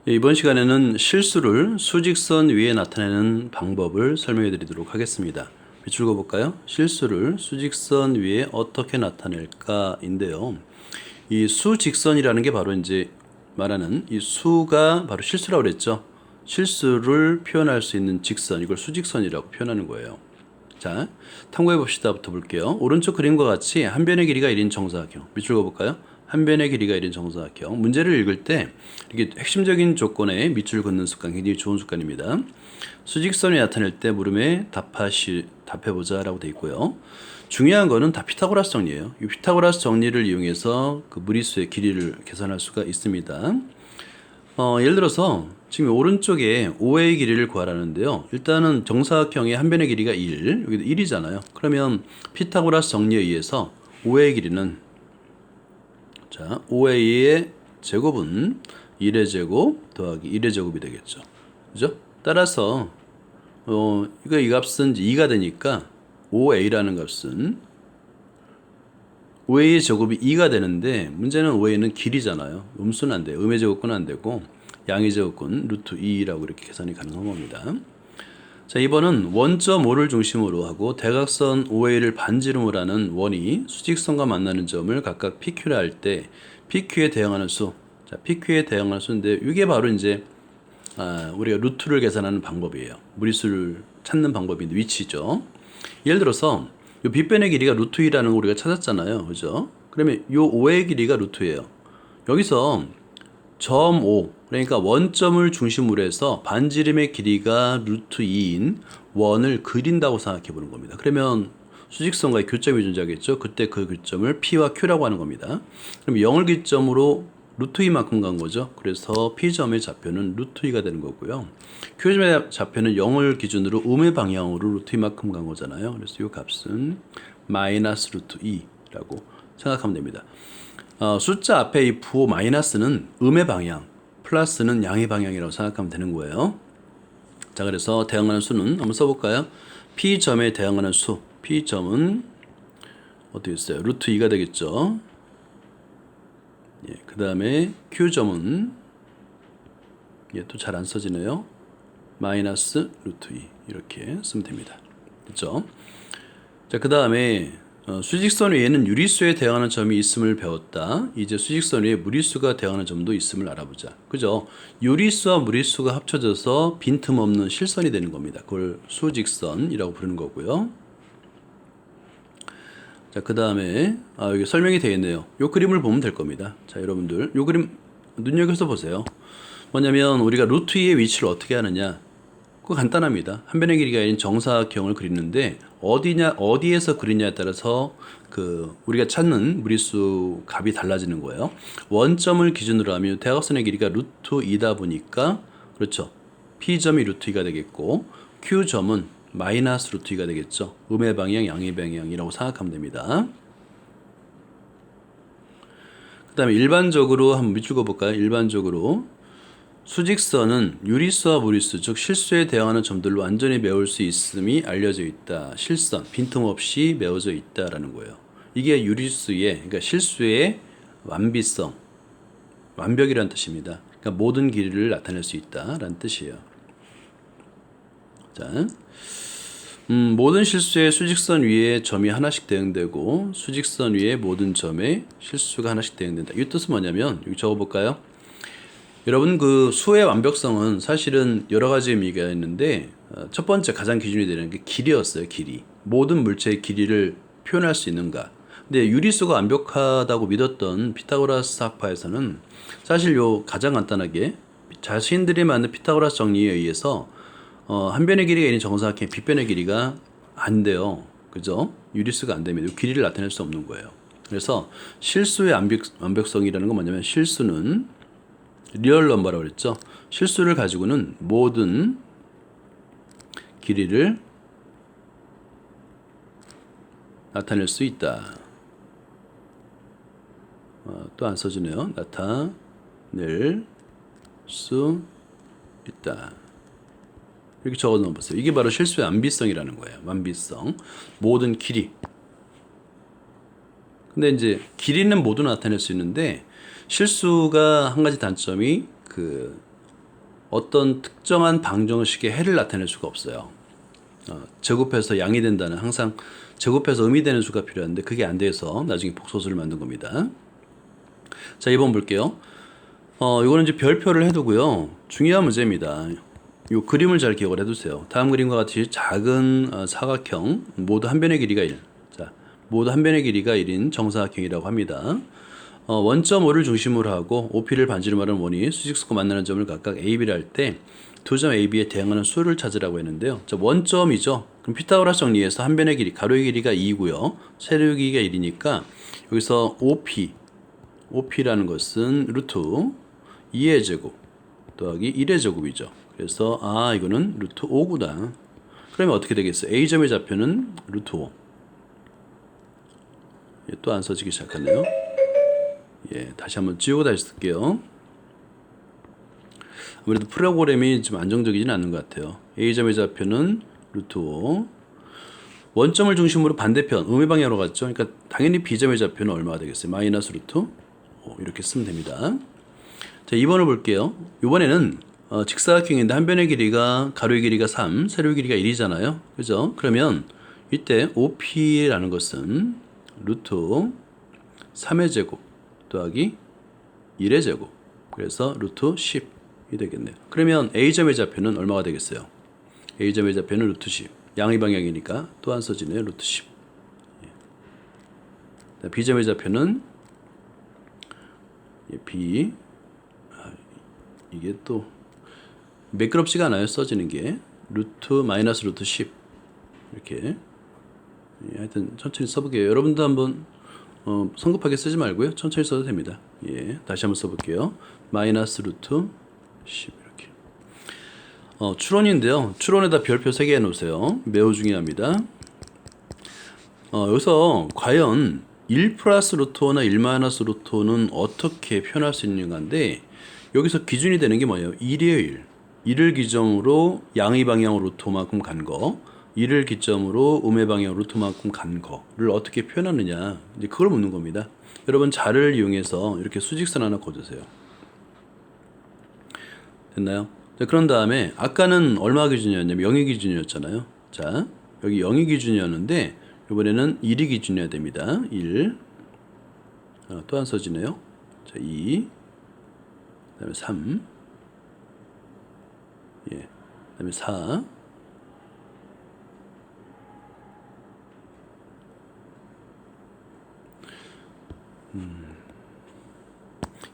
이번 시간에는 실수를 수직선 위에 나타내는 방법을 설명해 드리도록 하겠습니다. 밑줄 그어볼까요? 실수를 수직선 위에 어떻게 나타낼까인데요. 이 수직선이라는 게 바로 이제 말하는 이 수가 바로 실수라고 그랬죠. 실수를 표현할 수 있는 직선, 이걸 수직선이라고 표현하는 거예요. 자, 탐구해 봅시다부터 볼게요. 오른쪽 그림과 같이 한 변의 길이가 1인 정사각형. 밑줄 그어볼까요? 한 변의 길이가 1인 정사각형. 문제를 읽을 때 이게 핵심적인 조건에 밑줄 긋는 습관, 굉장히 좋은 습관입니다. 수직선이 나타낼 때 물음에 답해보자 라고 되어 있고요. 중요한 거는 다 피타고라스 정리예요. 이 피타고라스 정리를 이용해서 그 무리수의 길이를 계산할 수가 있습니다. 예를 들어서 지금 오른쪽에 OA의 길이를 구하라는데요. 일단은 정사각형의 한 변의 길이가 1, 여기도 1이잖아요. 그러면 피타고라스 정리에 의해서 OA의 길이는 자, OA의 제곱은 1의 제곱 더하기 1의 제곱이 되겠죠. 그죠? 따라서 이 값은 2가 되니까 OA라는 값은 OA의 제곱이 2가 되는데 문제는 OA는 길이잖아요. 음수는 안 돼요. 음의 제곱은 안 되고 양의 제곱은 루트 2라고 이렇게 계산이 가능한 겁니다. 자, 2번은 원점 O를 중심으로 하고 대각선 OA를 반지름으로 하는 원이 수직선과 만나는 점을 각각 PQ라 할 때 PQ에 대응하는 수. 자, PQ에 대응하는 수인데 이게 바로 이제 우리가 루트를 계산하는 방법이에요. 무리수를 찾는 방법인데 위치죠. 예를 들어서 이 빗변의 길이가 루트 2라는 걸 우리가 찾았잖아요. 그죠? 그러면 이 O의 길이가 루트예요. 여기서 점 O, 그러니까 원점을 중심으로 해서 반지름의 길이가 루트 2인 원을 그린다고 생각해 보는 겁니다. 그러면 수직선과의 교점이 존재하겠죠. 그때 그 교점을 P와 Q라고 하는 겁니다. 그럼 0을 기점으로 루트 2만큼 간 거죠. 그래서 P점의 좌표는 루트 2가 되는 거고요. Q점의 좌표는 0을 기준으로 음의 방향으로 루트 2만큼 간 거잖아요. 그래서 이 값은 마이너스 루트 2라고 생각하면 됩니다. 숫자 앞에 이 부호 마이너스는 음의 방향, 플러스는 양의 방향이라고 생각하면 되는 거예요. 자, 그래서 대응하는 수는 한번 써볼까요? P점에 대응하는 수, P점은 어떻게 있어요? 루트 2가 되겠죠. 예, 그 다음에 Q점은 또 잘 안 써지네요. 마이너스 루트 2 이렇게 쓰면 됩니다. 됐죠? 자, 그 다음에 수직선 위에는 유리수에 대응하는 점이 있음을 배웠다. 이제 수직선 위에 무리수가 대응하는 점도 있음을 알아보자. 그죠? 유리수와 무리수가 합쳐져서 빈틈없는 실선이 되는 겁니다. 그걸 수직선이라고 부르는 거고요. 자, 그 다음에 여기 설명이 되어 있네요. 이 그림을 보면 될 겁니다. 자, 여러분들 이 그림 눈여겨서 보세요. 뭐냐면 우리가 루트 2의 위치를 어떻게 하느냐? 그거 간단합니다. 한 변의 길이가 아닌 정사각형을 그리는데 어디에서 그리냐에 따라서 그 우리가 찾는 무리수 값이 달라지는 거예요. 원점을 기준으로 하면 대각선의 길이가 루트 2다 보니까 그렇죠. P점이 루트 2가 되겠고 Q점은 마이너스 루트 2가 되겠죠. 음의 방향, 양의 방향이라고 생각하면 됩니다. 그 다음에 일반적으로 한번 밑줄 그어볼까요? 일반적으로 수직선은 유리수와 무리수, 즉 실수에 대응하는 점들로 완전히 메울 수 있음이 알려져 있다. 실선, 빈틈없이 메워져 있다라는 거예요. 이게 유리수의, 그러니까 실수의 완비성, 완벽이라는 뜻입니다. 그러니까 모든 길이를 나타낼 수 있다라는 뜻이에요. 자, 모든 실수의 수직선 위에 점이 하나씩 대응되고 수직선 위에 모든 점에 실수가 하나씩 대응된다. 이 뜻은 뭐냐면 여기 적어볼까요? 여러분 그 수의 완벽성은 사실은 여러 가지 의미가 있는데 첫 번째 가장 기준이 되는 게 길이였어요. 길이. 모든 물체의 길이를 표현할 수 있는가. 근데 유리수가 완벽하다고 믿었던 피타고라스 학파에서는 사실 요 가장 간단하게 자신들이 만든 피타고라스 정리에 의해서 한 변의 길이가 있는 정사각형의 빗변의 길이가 안 돼요. 그죠? 유리수가 안 되면 길이를 나타낼 수 없는 거예요. 그래서 실수의 완벽성이라는 건 뭐냐면 실수는 리얼 넘버라고 그랬죠. 실수를 가지고는 모든 길이를 나타낼 수 있다. 또 안 써지네요. 나타낼 수 있다. 이렇게 적어 놓으세요. 이게 바로 실수의 완비성이라는 거예요. 완비성. 모든 길이. 근데 이제 길이는 모두 나타낼 수 있는데 실수가 한 가지 단점이 그 어떤 특정한 방정식의 해를 나타낼 수가 없어요. 제곱해서 양이 된다는 항상 제곱해서 음이 되는 수가 필요한데 그게 안 돼서 나중에 복소수를 만든 겁니다. 자, 2번 볼게요. 이거는 이제 별표를 해두고요. 중요한 문제입니다. 이 그림을 잘 기억을 해두세요. 다음 그림과 같이 작은 사각형 모두 한 변의 길이가 1. 자, 모두 한 변의 길이가 1인 정사각형이라고 합니다. 원점 O를 중심으로 하고 OP를 반지름 하는 원이 수직선과 만나는 점을 각각 A, B를 할 때 두 점 A, B에 대항하는 수를 찾으라고 했는데요. 자, 원점이죠. 그럼 피타고라스 정리에서 한 변의 길이, 가로의 길이가 2고요. 세로의 길이가 1이니까 여기서 OP라는 것은 루트 2의 제곱 더하기 1의 제곱이죠. 그래서 이거는 루트 5구나. 그러면 어떻게 되겠어요? A점의 좌표는 루트 5. 또 안 써지기 시작하네요. 다시 한번 지우고 다시 쓸게요. 아무래도 프로그램이 좀 안정적이지는 않는 것 같아요. A점의 좌표는 루트 5. 원점을 중심으로 반대편, 음의 방향으로 갔죠. 그러니까 당연히 B점의 좌표는 얼마가 되겠어요? 마이너스 루트 5. 이렇게 쓰면 됩니다. 자, 2번을 볼게요. 이번에는 직사각형인데 한 변의 길이가 가로의 길이가 3, 세로의 길이가 1이잖아요. 그죠? 그러면 이때 OP라는 것은 루트 3의 제곱 더하기 1의 제곱. 그래서 루트 10이 되겠네요. 그러면 A점의 좌표는 얼마가 되겠어요? A점의 좌표는 루트 10. 양의 방향이니까 또 안 써지네요. 루트 10. B점의 좌표는 B. 이게 또 매끄럽지가 않아요. 써지는 게. 마이너스 루트 10. 이렇게. 하여튼 천천히 써볼게요. 여러분도 한번 성급하게 쓰지 말고요. 천천히 써도 됩니다. 다시 한번 써볼게요. 마이너스 루트 10 이렇게. 추론인데요. 추론에다 별표 3개 해놓으세요. 매우 중요합니다. 여기서 과연 1 플러스 루트 5나 1 마이너스 루트 5는 어떻게 표현할 수 있는가인데 여기서 기준이 되는 게 뭐예요? 1이에요. 1. 1을 기점으로 양의 방향으로 루트 5만큼 간 거. 1을 기점으로 음의 방향 루트만큼 간 거를 어떻게 표현하느냐 이제 그걸 묻는 겁니다. 여러분 자를 이용해서 이렇게 수직선 하나 그어주세요. 됐나요? 자, 그런 다음에 아까는 얼마 기준이었냐면 0이 기준이었잖아요. 자, 여기 0이 기준이었는데 이번에는 1이 기준이어야 됩니다. 1. 또 안 써지네요. 자, 2. 그 다음에 3. 그 다음에 4.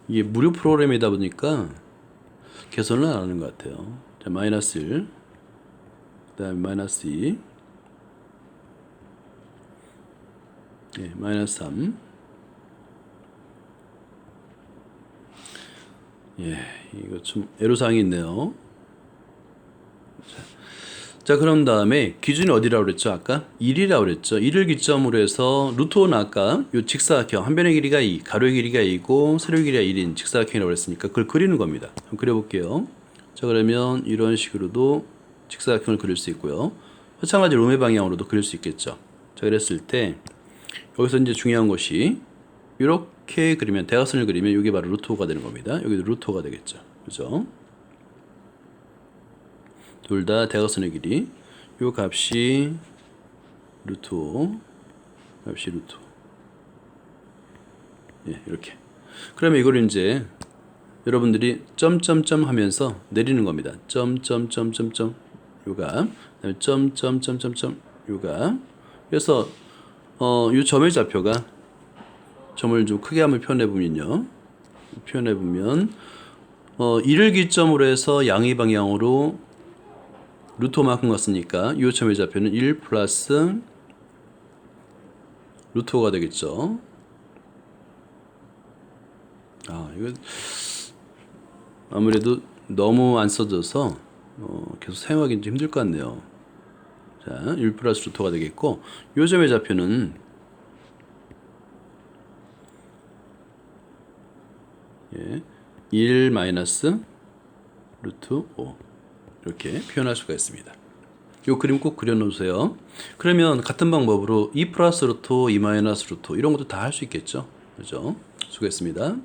이게 무료 프로그램이다 보니까 개선을 안 하는 것 같아요. 자, 마이너스 1, 그 다음에 마이너스 2, 마이너스 3, 이거 좀 애로사항이 있네요. 자, 그런 다음에 기준이 어디라고 그랬죠? 아까 1이라고 그랬죠. 1을 기점으로 해서 루트 5는 아까 요 직사각형 한 변의 길이가 2, 가로의 길이가 2고 세로의 길이가 1인 직사각형이라고 그랬으니까 그걸 그리는 겁니다. 한번 그려볼게요. 자, 그러면 이런 식으로도 직사각형을 그릴 수 있고요. 마찬가지로 음의 방향으로도 그릴 수 있겠죠. 자, 그랬을 때 여기서 이제 중요한 것이 이렇게 그리면 대각선을 그리면 이게 바로 루트 5가 되는 겁니다. 여기도 루트 5가 되겠죠. 그죠? 둘 다 대각선의 길이 요 값이 루트 5 값이 루트 5 이렇게. 그러면 이걸 이제 여러분들이 점점점 하면서 내리는 겁니다. 점점점점점 요가 그다음에 점점점점점 요가. 그래서 요 점의 좌표가 점을 좀 크게 한번 표현해 보면요. 표현해 보면 1을 기점으로 해서 양의 방향으로 루트 5만큼 갔으니까 이 점의 좌표는 1 플러스 루트 5가 되겠죠. 이거 아무래도 너무 안 써져서 계속 사용하기는 좀 힘들 것 같네요. 자, 1 플러스 루트 5가 되겠고 이 점의 좌표는 1 마이너스 루트 5 이렇게 표현할 수가 있습니다. 이 그림 꼭 그려놓으세요. 그러면 같은 방법으로 2 플러스 루트 2 마이너스 루트 이런 것도 다 할 수 있겠죠. 그죠? 수고했습니다.